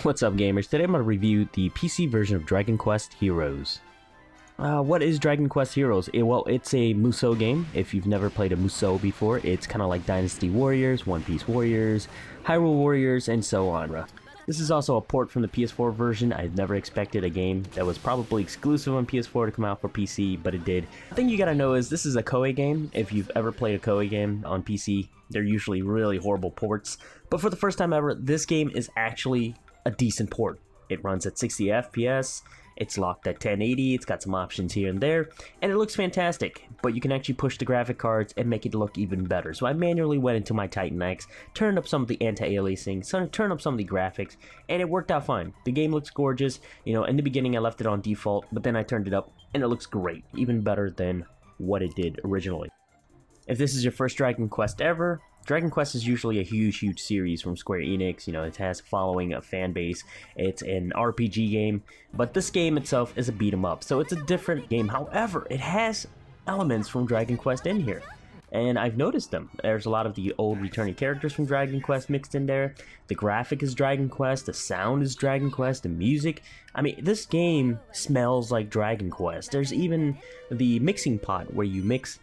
What's up, gamers? Today I'm going to review the PC version of Dragon Quest Heroes. What is Dragon Quest Heroes? Well, it's a Musou game. If you've never played a Musou before, it's kind of like Dynasty Warriors, One Piece Warriors, Hyrule Warriors, and so on. This is also a port from the PS4 version. I never expected a game that was probably exclusive on PS4 to come out for PC, but it did. The thing you gotta know is this is a Koei game. If you've ever played a Koei game on PC, they're usually really horrible ports. But for the first time ever, this game is actually a decent port. It runs at 60 FPS, it's locked at 1080, it's got some options here and there, and it looks fantastic, but you can actually push the graphic cards and make it look even better. So I manually went into my Titan X, turned up some of the anti-aliasing, turned up some of the graphics, and it worked out fine. The game looks gorgeous. You know, in the beginning I left it on default, but then I turned it up, and it looks great, even better than what it did originally. If this is your first Dragon Quest ever, Dragon Quest is usually a huge series from Square Enix. You know, it has following a fan base. It's an RPG game, but this game itself is a beat 'em up, so it's a different game. However, it has elements from Dragon Quest in here, and I've noticed them. There's a lot of the old returning characters from Dragon Quest mixed in there. The graphic is Dragon Quest, the sound is Dragon Quest, the music. I mean, this game smells like Dragon Quest. There's even the mixing pot where you mix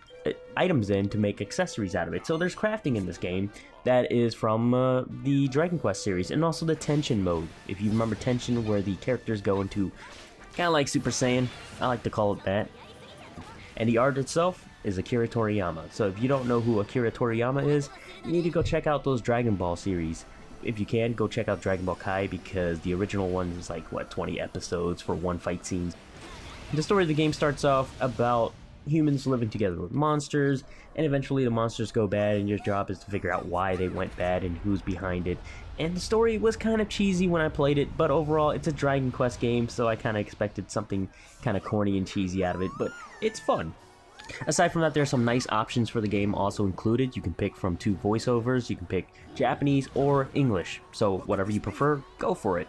items in to make accessories out of it. So there's crafting in this game that is from the Dragon Quest series, and also the Tension mode. If you remember Tension, where the characters go into kind of like Super Saiyan, I like to call it that. And the art itself is Akira Toriyama. So if you don't know who Akira Toriyama is, you need to go check out those Dragon Ball series. If you can, go check out Dragon Ball Kai, because the original one is like, what, 20 episodes for one fight scene. The story of the game starts off about humans living together with monsters, and eventually the monsters go bad, and your job is to figure out why they went bad and who's behind it. And the story was kind of cheesy when I played it, but overall it's a Dragon Quest game, so I kind of expected something kind of corny and cheesy out of it, but it's fun. Aside from that, there's some nice options for the game also included. You can pick from 2 voiceovers, you can pick Japanese or English, so whatever you prefer, go for it.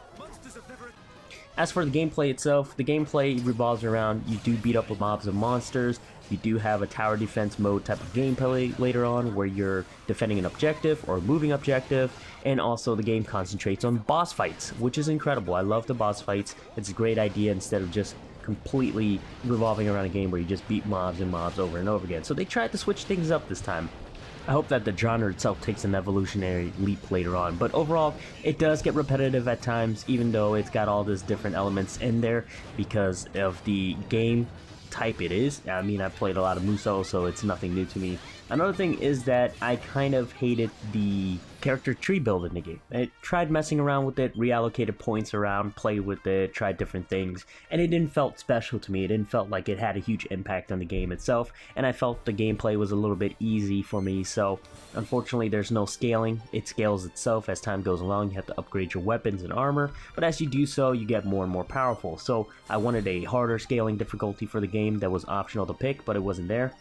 As for the gameplay itself, the gameplay revolves around, you do beat up with mobs and monsters. You do have a tower defense mode type of gameplay later on, where you're defending an objective or moving objective, and also the game concentrates on boss fights, which is incredible. I love the boss fights. It's a great idea instead of just completely revolving around a game where you just beat mobs and mobs over and over again. So they tried to switch things up this time. I hope that the genre itself takes an evolutionary leap later on, but overall, it does get repetitive at times, even though it's got all these different elements in there because of the game type it is. I mean, I've played a lot of Musou, so it's nothing new to me. Another thing is that I kind of hated the character tree build in the game. I tried messing around with it, reallocated points around, played with it, tried different things, and it didn't felt special to me. It didn't felt like it had a huge impact on the game itself, and I felt the gameplay was a little bit easy for me, so unfortunately there's no scaling. It scales itself as time goes along. You have to upgrade your weapons and armor, but as you do so, you get more and more powerful. So I wanted a harder scaling difficulty for the game that was optional to pick, but it wasn't there.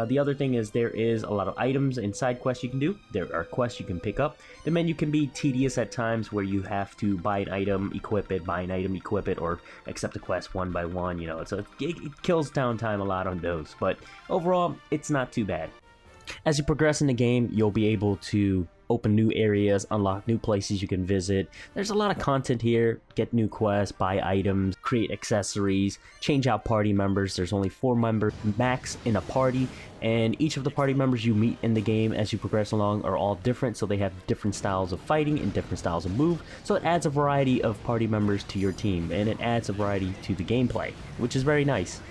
The other thing is there is a lot of items and side quests you can do. There are quests you can pick up. The menu can be tedious at times, where you have to buy an item, equip it, buy an item, equip it, or accept the quest one by one. You know, it kills downtime a lot on those, but overall, it's not too bad. As you progress in the game, you'll be able to open new areas, unlock new places you can visit. There's a lot of content here. Get new quests, buy items, create accessories, change out party members. There's only 4 members max in a party, and each of the party members you meet in the game as you progress along are all different, so they have different styles of fighting and different styles of move. So it adds a variety of party members to your team, and it adds a variety to the gameplay, which is very nice.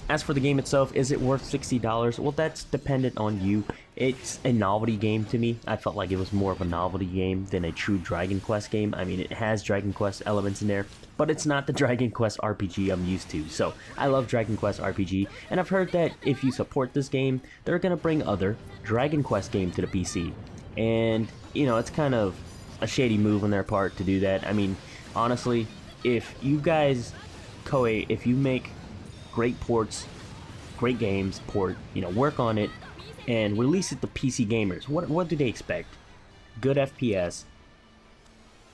As for the game itself, is it worth $60? Well, that's dependent on you. It's a novelty game to me. I felt like it was more of a novelty game than a true Dragon Quest game. I mean, it has Dragon Quest elements in there, but it's not the Dragon Quest RPG I'm used to. So I love Dragon Quest RPG, and I've heard that if you support this game, they're going to bring other Dragon Quest games to the PC. And, you know, it's kind of a shady move on their part to do that. I mean, honestly, if you guys, Koei, if you make great ports, great games, work on it, and release it to PC gamers. What do they expect? Good FPS,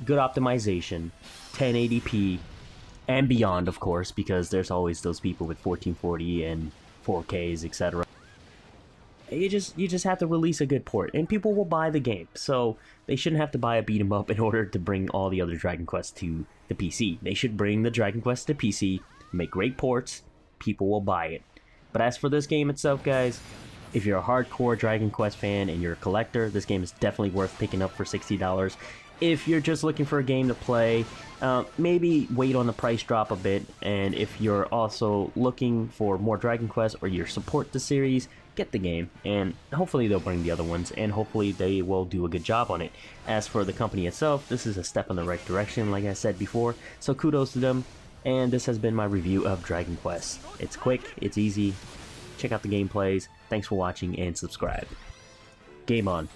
good optimization, 1080p, and beyond, of course, because there's always those people with 1440 and 4Ks, etc. You just have to release a good port, and people will buy the game. So they shouldn't have to buy a beat 'em up in order to bring all the other Dragon Quest to the PC. They should bring the Dragon Quest to PC, make great ports, people will buy it. But as for this game itself, guys, if you're a hardcore Dragon Quest fan and you're a collector, this game is definitely worth picking up for $60. If you're just looking for a game to play, maybe wait on the price drop a bit. And if you're also looking for more Dragon Quest or you support the series, get the game. And hopefully they'll bring the other ones, and hopefully they will do a good job on it. As for the company itself, this is a step in the right direction, like I said before, so kudos to them. And this has been my review of Dragon Quest. It's quick, it's easy. Check out the gameplays. Thanks for watching and subscribe. Game on.